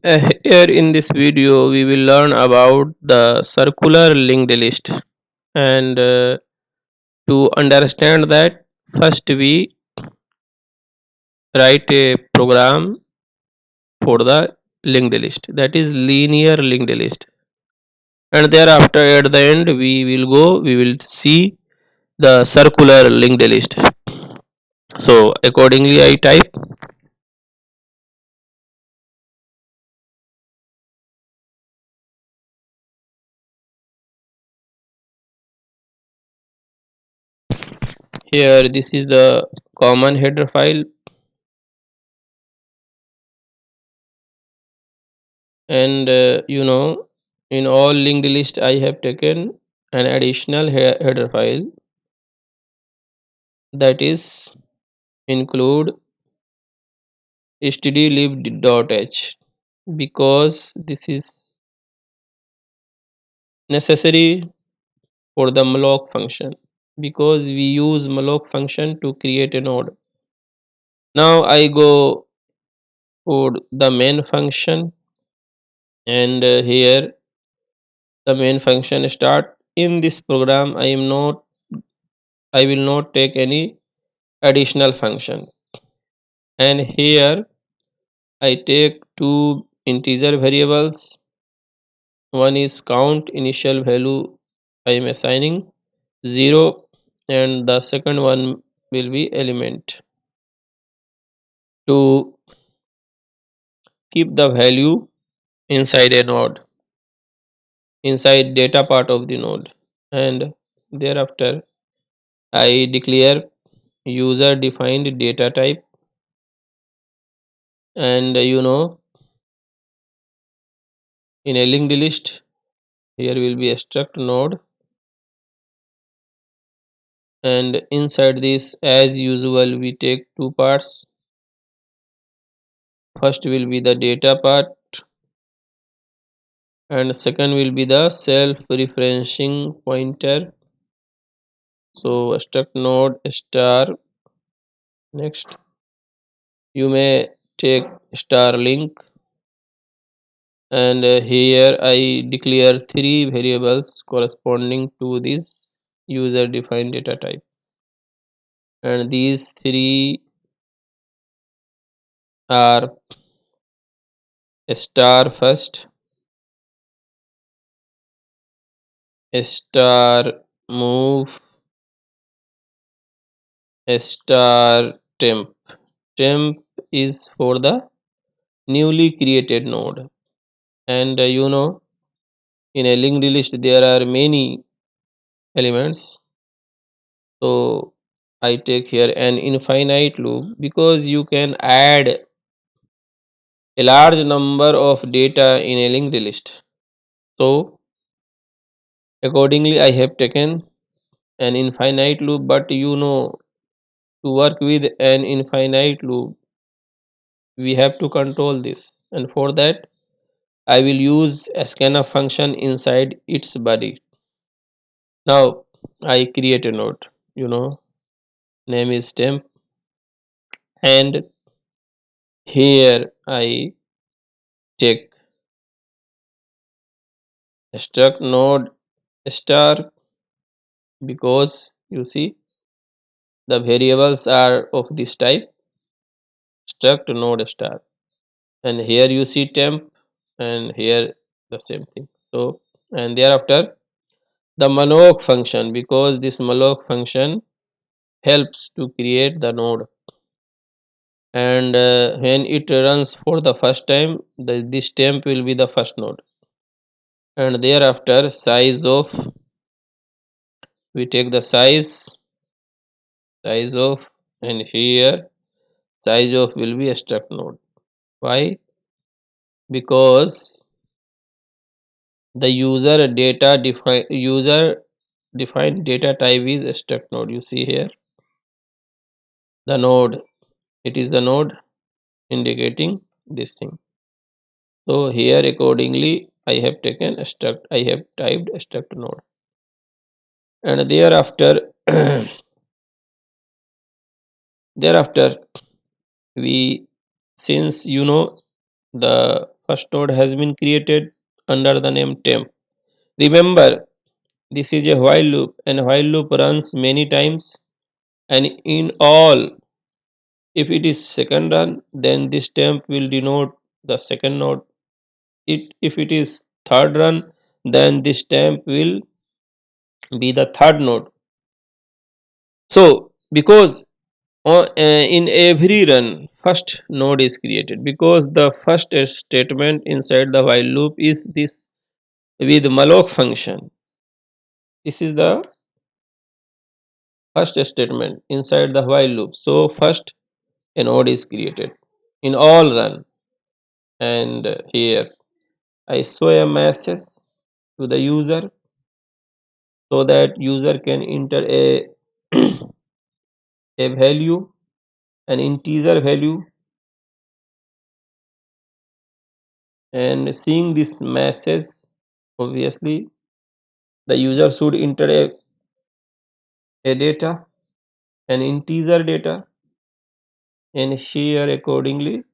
Here in this video, we will learn about the circular linked list. And to understand that, first we write a program for the linked list, that is linear linked list. And thereafter, at the end, we will see the circular linked list. So, accordingly, I type here, this is the common header file, and in all linked list I have taken an additional header file, that is include stdlib.h, because this is necessary for the malloc function, because we use malloc function to create a node. Now I go for the main function, and here the main function start. In this program I will not take any additional function, and here I take two integer variables. One is count, initial value I am assigning 0, and the second one will be element, to keep the value inside a node, inside data part of the node. And thereafter I declare user defined data type, and in a linked list here will be a struct node, and inside this, as usual, we take two parts. First will be the data part, and second will be the self referencing pointer. So struct node star. Next, you may take star link, and here I declare three variables corresponding to this user defined data type, and these three are star first, star move, star temp. Temp is for the newly created node, and in a linked list there are many elements. So I take here an infinite loop, because you can add a large number of data in a linked list. So accordingly I have taken an infinite loop, but to work with an infinite loop we have to control this, and for that I will use a scanf function inside its body. Now I create a node, name is temp, and here I take struct node star, because you see the variables are of this type, struct node star, and here you see temp, and here the same thing. So, and thereafter the malloc function, because this malloc function helps to create the node, and when it runs for the first time, this temp will be the first node, and thereafter size of, we take the size of, and here size of will be a struct node. Why? Because the user defined data type is a struct node. You see here the node, it is the node indicating this thing. So here accordingly I have taken a struct, I have typed a struct node, and thereafter thereafter we, since the first node has been created under the name temp. Remember, this is a while loop, and while loop runs many times, and in all, if it is second run, then this temp will denote the second node. If it is third run, then this temp will be the third node. So because in every run first node is created, because the first statement inside the while loop is this with malloc function. This is the first statement inside the while loop. So first a node is created in all run, and here I show a message to the user so that user can enter a a value, an integer value, and seeing this message, obviously the user should enter a data, an integer data, and here accordingly,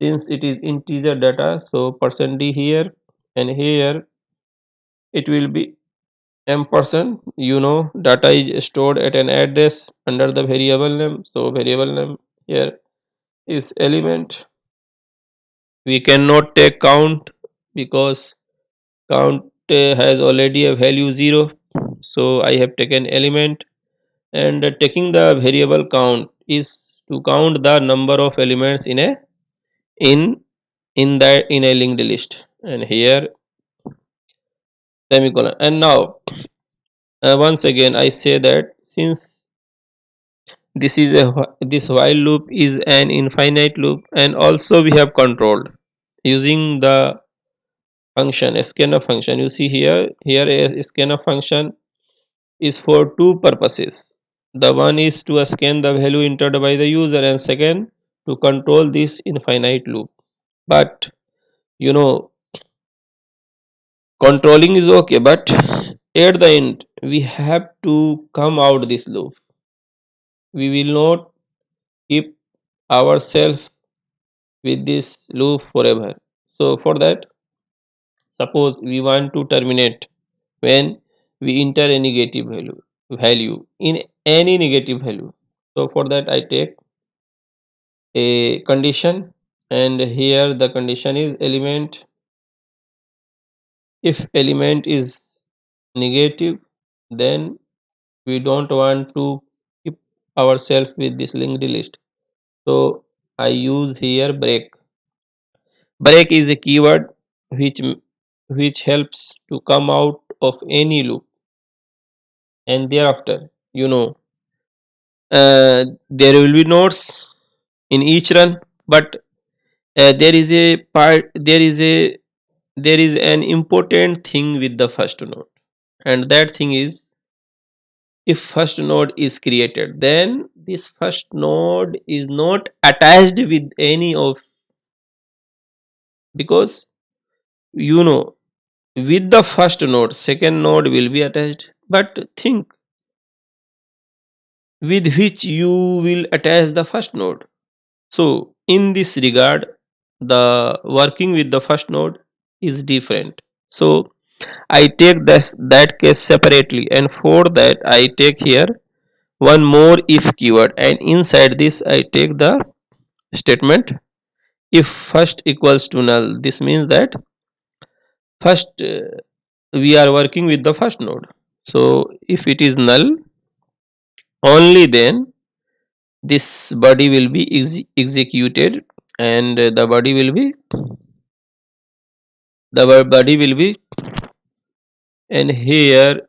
since it is integer data, so %d here, and here it will be ampersand. Data is stored at an address under the variable name, so variable name here is element. We cannot take count because count has already a value 0, so I have taken element, and taking the variable count is to count the number of elements in in a linked list, and here semicolon. And now once again I say that since this while loop is an infinite loop, and also we have controlled using the function scanf function. You see here a scanf function is for two purposes. The one is to scan the value entered by the user, and second to control this infinite loop. But you know controlling is okay, but at the end we have to come out this loop. We will not keep ourselves with this loop forever. So for that, suppose we want to terminate when we enter a negative value in any negative value. So for that I take a condition, and here the condition is element. If element is negative, then we don't want to keep ourselves with this linked list, so I use here break. Break is a keyword which helps to come out of any loop, and thereafter, you know there will be nodes in each run, but there is an important thing with the first node, and that thing is, if first node is created, then this first node is not attached with any of, because you know with the first node second node will be attached, but think with which you will attach the first node. So in this regard, the working with the first node is different. So I take that case separately, and for that I take here one more if keyword, and inside this I take the statement if first equals to null. This means that first we are working with the first node. So if it is null, only then this body will be executed, and the body will be, and here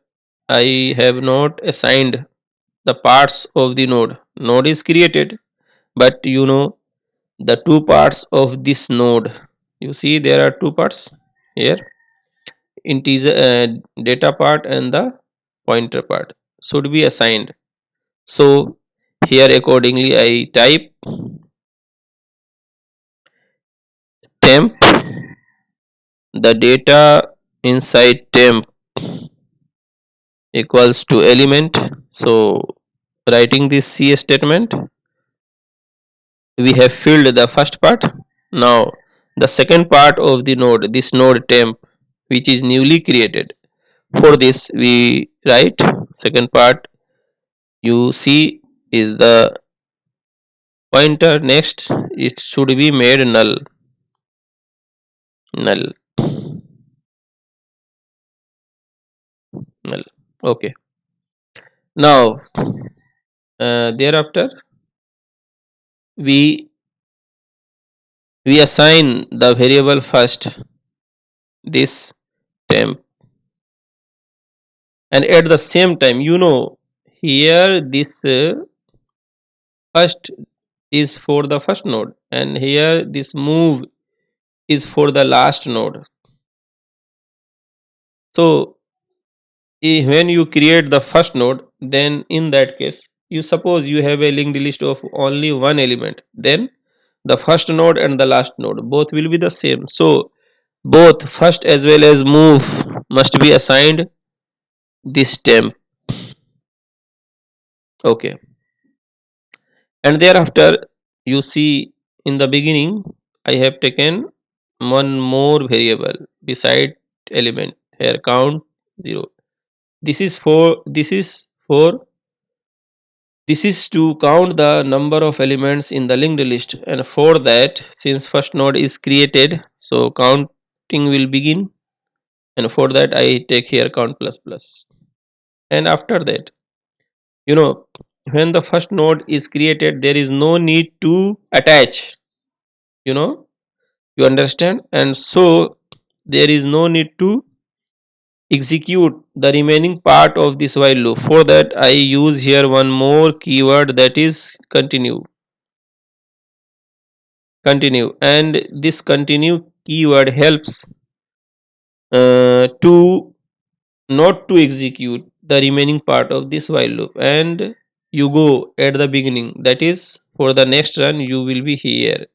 I have not assigned the parts of the node is created, but the two parts of this node, you see there are two parts here, integer data part and the pointer part should be assigned. So here accordingly I type temp, the data inside temp equals to element. So writing this C statement, we have filled the first part. Now the second part of the node, this node temp, which is newly created. For this, we write second part you see is the pointer. Next, it should be made null. Null. Null. Okay. Now, thereafter, we we assign the variable first, this temp, and at the same time, here this first is for the first node, and here this move is for the last node. So when you create the first node, then in that case, you suppose you have a linked list of only one element, then the first node and the last node both will be the same. So both first as well as move must be assigned this temp. Okay. And thereafter, you see, in the beginning I have taken one more variable beside element here, count 0. This is to count the number of elements in the linked list, and for that, since first node is created, so counting will begin, and for that I take here count plus plus. And after that, you know when the first node is created, there is no need to attach, you know you understand, and so there is no need to execute the remaining part of this while loop. For that, I use here one more keyword, that is continue, and this continue keyword helps to not to execute the remaining part of this while loop, and you go at the beginning, that is for the next run you will be here,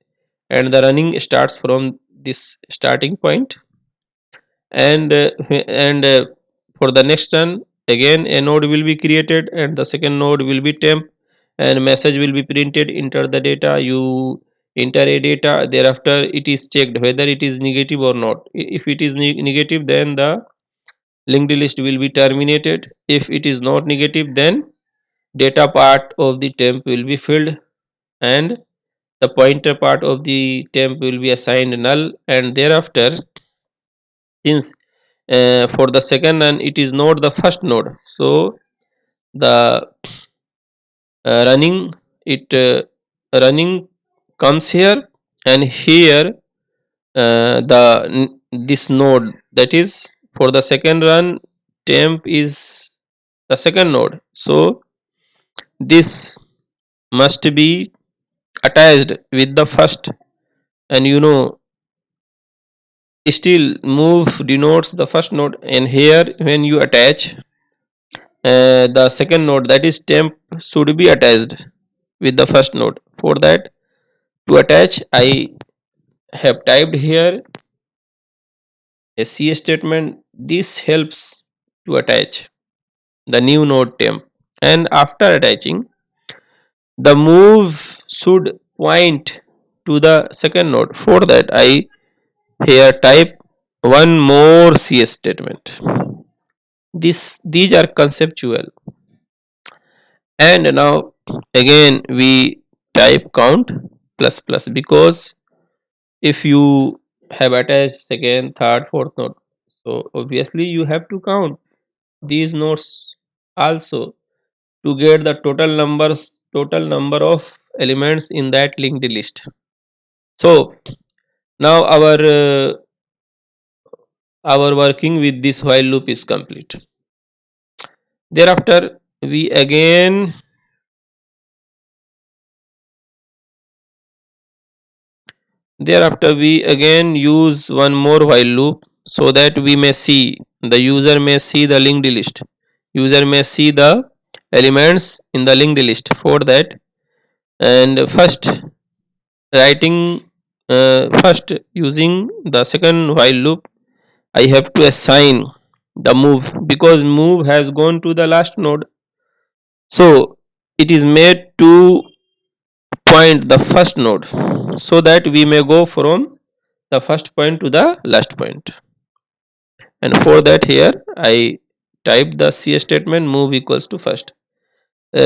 and the running starts from this starting point, and for the next run again a node will be created, and the second node will be temp, and message will be printed. Enter the data, you enter a data, thereafter it is checked whether it is negative or not. If it is negative, then the linked list will be terminated. If it is not negative, then data part of the temp will be filled, and the pointer part of the temp will be assigned null. And thereafter, since for the second run it is not the first node, so the running it running comes here, and here this node, that is for the second run, temp is the second node, so this must be attached with the first. And still move denotes the first node, and here when you attach the second node, that is temp, should be attached with the first node. For that, to attach, I have typed here a C statement. This helps to attach the new node temp, and after attaching, the move should point to the second node. For that, I here type one more C statement. These are conceptual. And now again we type count plus plus, because if you have attached second, third, fourth node, so obviously you have to count these nodes also to get the total number of elements in that linked list. So now our working with this while loop is complete. Thereafter, we again use one more while loop, so that we may see, the user may see the linked list. User may see the elements in the linked list. For that, and first using the second while loop, I have to assign the move, because move has gone to the last node. So it is made to point the first node, so that we may go from the first point to the last point. And for that here I type the C statement move equals to first.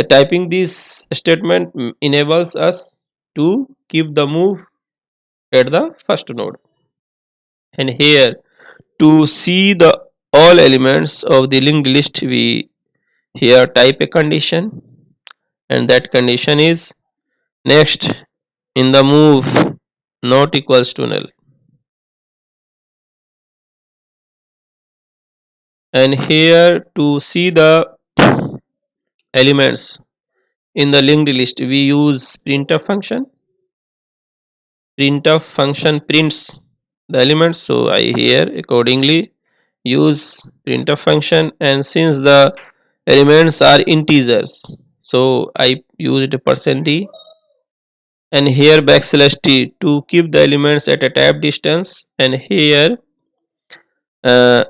Typing this statement enables us to keep the move at the first node. And here to see the all elements of the linked list we here type a condition, and that condition is next in the move not equals to null. And here to see the elements in the linked list we use printf function. Printf function prints the elements, so I here accordingly use printf function, and since the elements are integers, so I used %d, and here \t to keep the elements at a tab distance, and here uh,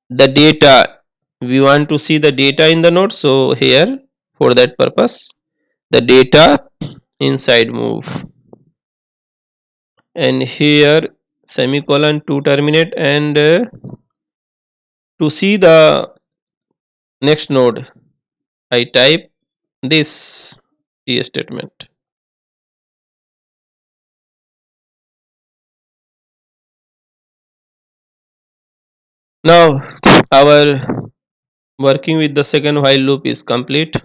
the data we want to see the data in the node, so here for that purpose the data inside move, and here semicolon to terminate, and to see the next node I type this C statement. Now our working with the second while loop is complete,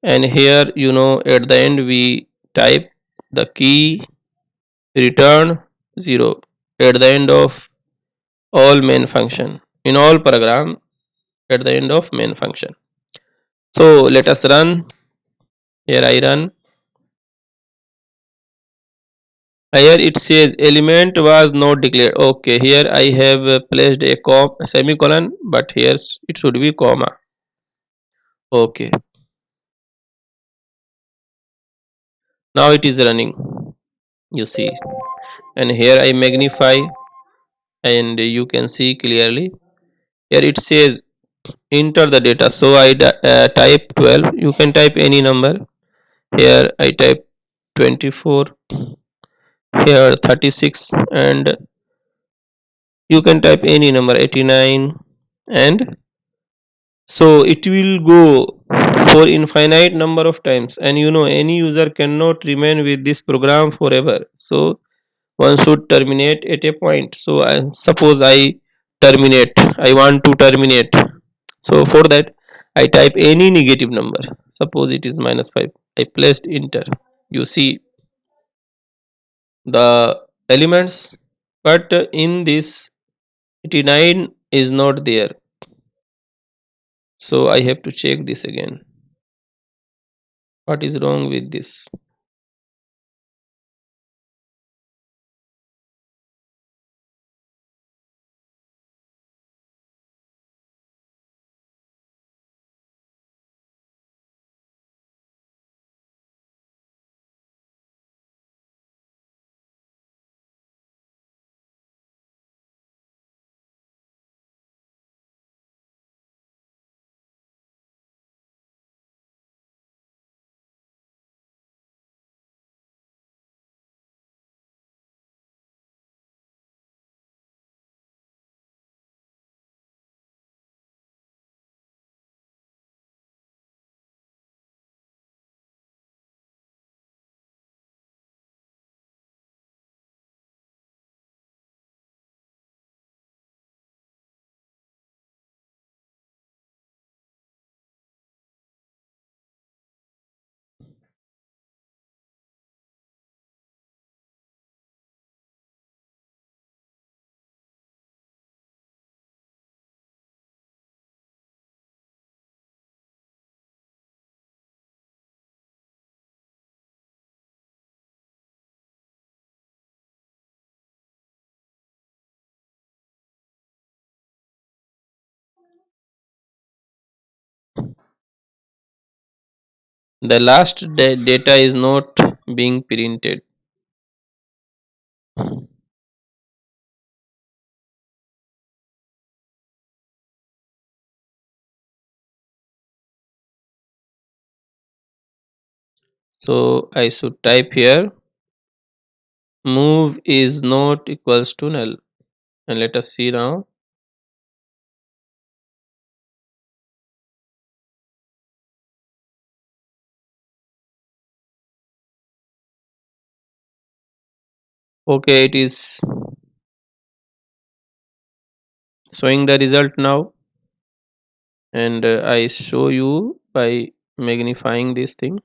and here at the end we type the key return 0 at the end of all main function in all program at the end of main function. So let us run. Here I run. Here it says element was not declared. Okay, here I have placed a semicolon, but here it should be comma. Okay, now it is running, you see, and here I magnify, and you can see clearly. Here it says enter the data, so I type 12. You can type any number. Here I type 24, here 36, and you can type any number 89, and so it will go for infinite number of times, and any user cannot remain with this program forever, so one should terminate at a point. So suppose I want to terminate, so for that I type any negative number, suppose it is -5, I placed enter. You see the elements, but in this 89 is not there, so I have to check this again. What is wrong with this? The last data is not being printed. So I should type here move is not equals to null. And let us see now. Okay, it is showing the result now, and I show you by magnifying this thing.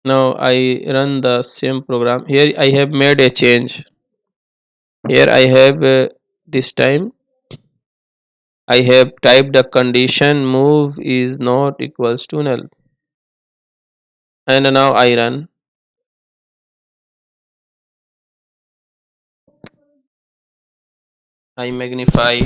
Now I run the same program. Here I have made a change. Here I have this time I have typed the condition move is not equals to null, and now I run. I magnify,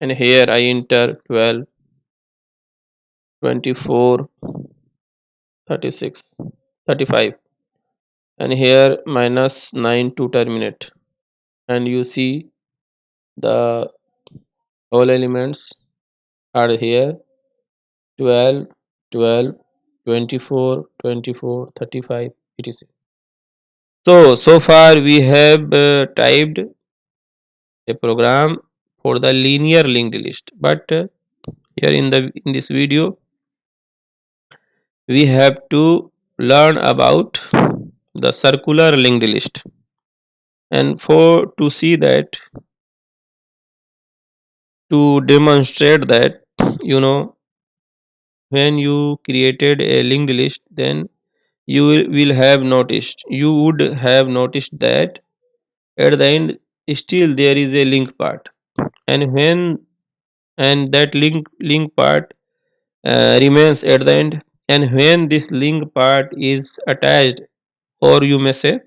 and here I enter 12, 24, 36, 35, and here minus 9 to terminate, and you see the all elements are here: 12, 12, 24, 24, 35, 86. So far we have typed a program for the linear linked list, but here in this video we have to learn about the circular linked list. And for to see that, to demonstrate that, you know, when you created a linked list, then you will have noticed, you would have noticed that at the end still there is a link part, and when and that link part remains at the end, and when this link part is attached, or you may say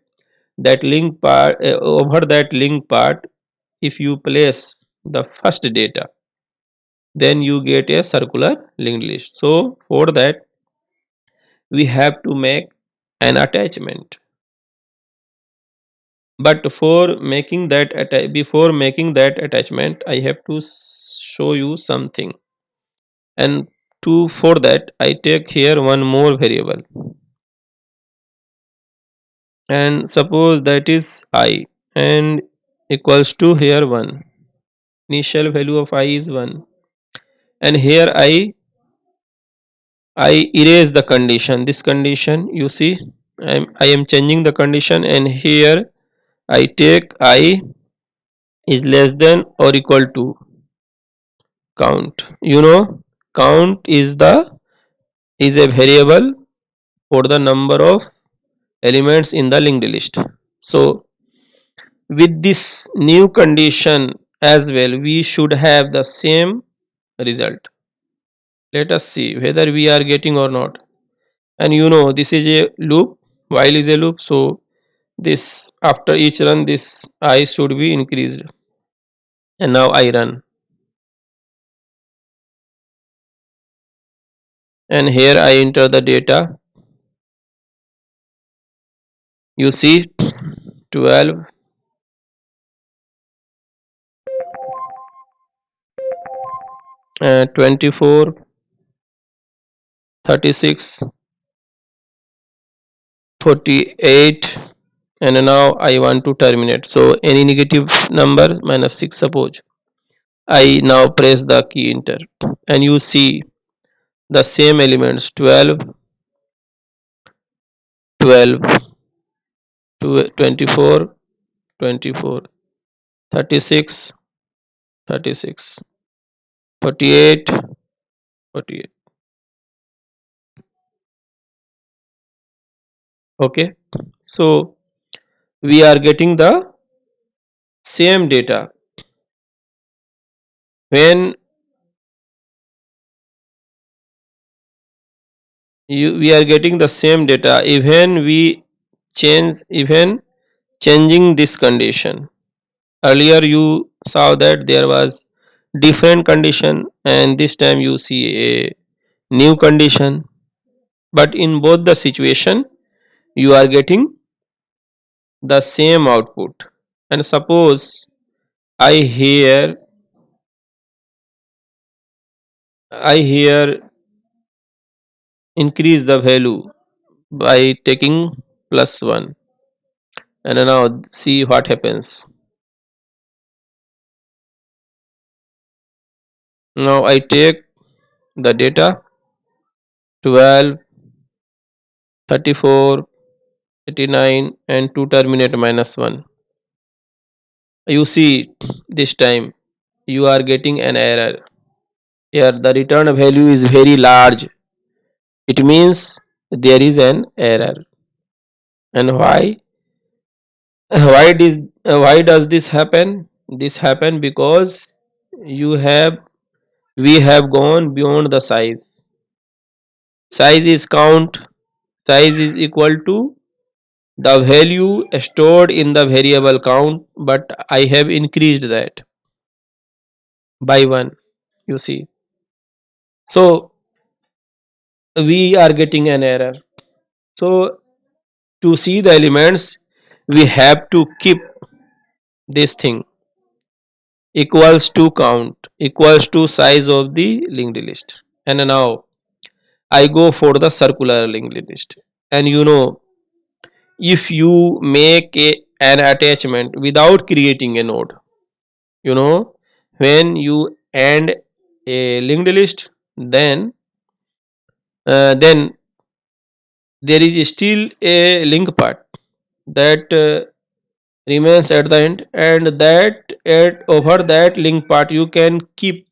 that link part, over that link part, if you place the first data, then you get a circular linked list. So for that we have to make an attachment, but before making that attachment I have to show you something. And to for that I take here one more variable, and suppose that is I, and equals to here 1. Initial value of I is 1, and here I erase the condition. This condition, you see, I am changing the condition, and here I take I is less than or equal to count. You know, count is a variable for the number of elements in the linked list. So with this new condition as well, we should have the same result. Let us see whether we are getting or not. And you know, this is a loop, while is a loop, so this after each run this I should be increased. And now I run, and here I enter the data. You see 12, 24, 36, 48, and now I want to terminate. So any negative number minus 6 suppose. I now press the key enter, and you see the same elements: 12, 12, 24, 24, 36, 36, 48, 48. Okay, so we are getting the same data when we are getting the same data even we even changing this condition. Earlier you saw that there was different condition, and this time you see a new condition, but in both the situation you are getting the same output. And suppose I here I here increase the value by taking plus 1, and now see what happens. Now I take the data 12, 34, 89, and to terminate minus 1. You see, this time you are getting an error. Here the return value is very large. It means there is an error. And why does this happen? This happen because you have we have gone beyond the size. Size is count. Size is equal to the value stored in the variable count, but I have increased that by 1. You see, so we are getting an error. So to see the elements, we have to keep this thing equals to count equals to size of the linked list. And now I go for the circular linked list. And if you make an attachment without creating a node, you know when you end a linked list, then there is still a link part that remains at the end, and that at over that link part you can keep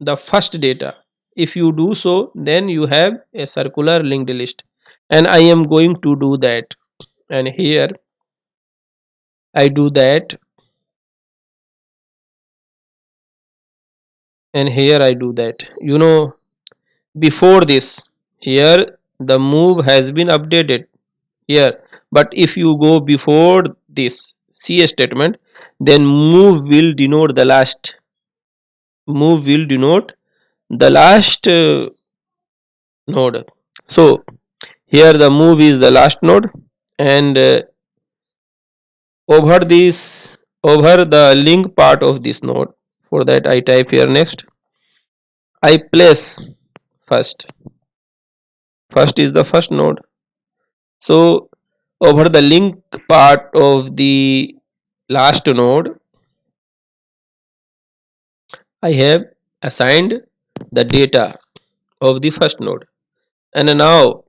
the first data. If you do so, then you have a circular linked list, and I am going to do that. And here I do that, and here I do that. Before this, here the move has been updated here, but if you go before this C statement, then move will denote the last node. So here the move is the last node, and over this over the link part of this node. For that I type here next. I place first. First is the first node. So over the link part of the last node, I have assigned the data of the first node. And now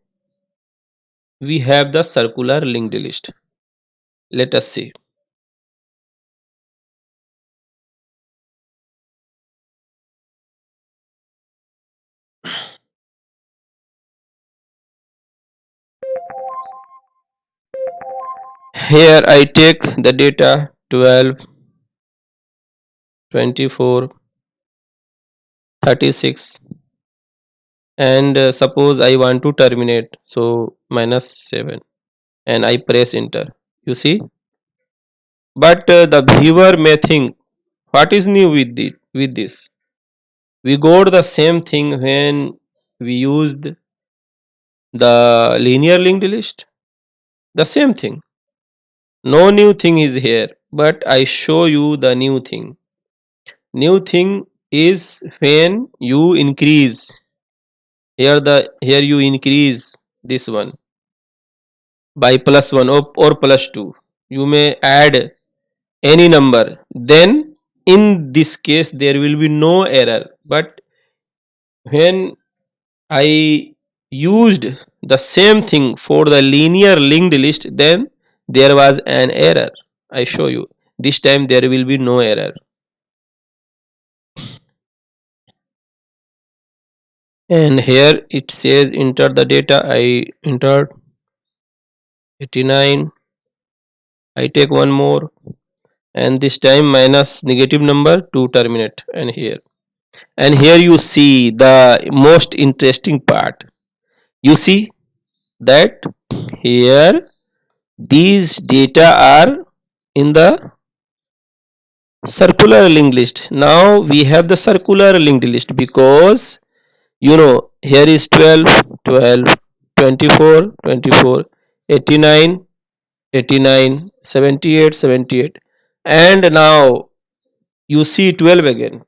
we have the circular linked list. Let us see. Here I take the data 12, 24, 36, and suppose I want to terminate, so minus 7, and I press enter. You see, but the viewer may think, what is new with this? We got the same thing when we used the linear linked list. The same thing. No new thing is here, but I show you the new thing. New thing is when you increase here you increase this one by plus 1, or plus 2. You may add any number. Then in this case there will be no error. But when I used the same thing for the linear linked list, then there was an error. I show you. This time there will be no error. And here it says enter the data. I entered 89. I take one more, and this time minus negative number to terminate. And here you see the most interesting part. You see that here these data are in the circular linked list. Now we have the circular linked list because here is 12, 12, 24, 24, 89, 89, 78, 78, and now you see 12 again.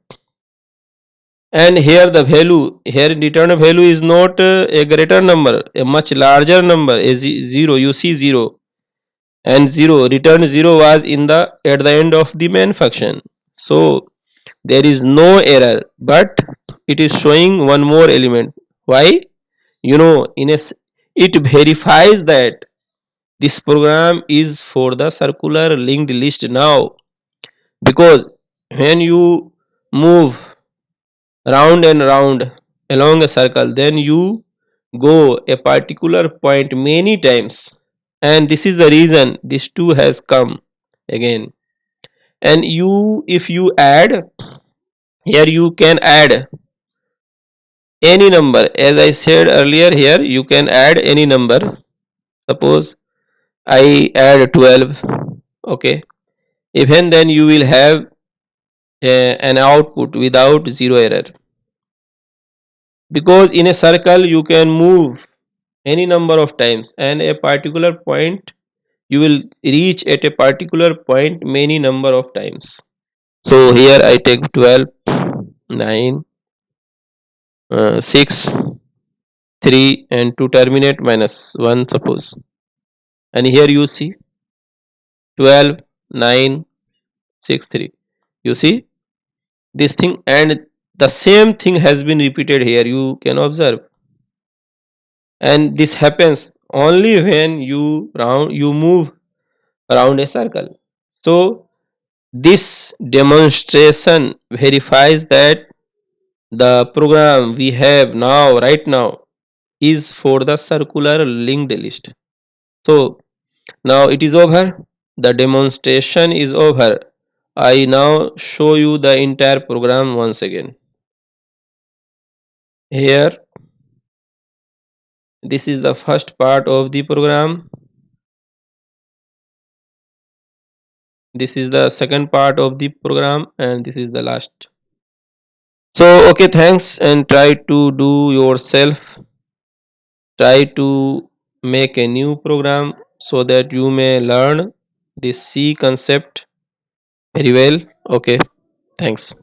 And here the value, here return value is not a greater number, a much larger number, a 0. You see 0 and 0, return 0 was in the at the end of the main function. So there is no error, but it is showing one more element. Why? You know, it verifies that this program is for the circular linked list now, because when you move round and round along a circle, then you go a particular point many times, and this is the reason this 2 has come again. And you, if you add, here you can add any number. As I said earlier, here you can add any number. Suppose I add 12. Okay, even then you will have an output without zero error, because in a circle you can move any number of times, and a particular point you will reach at a particular point many number of times. So here I take 12, 9, 6, 3, and to terminate minus 1, suppose. And here you see 12, 9, 6, 3. You see this thing, and the same thing has been repeated here, you can observe. And this happens only when you move around a circle. So this demonstration verifies that the program we have now right now is for the circular linked list. So now it is over, the demonstration is over. I now show you the entire program once again. Here, this is the first part of the program, this is the second part of the program, and this is the last. So okay, thanks, and try to do yourself, try to make a new program so that you may learn this C concept very well. Okay, thanks.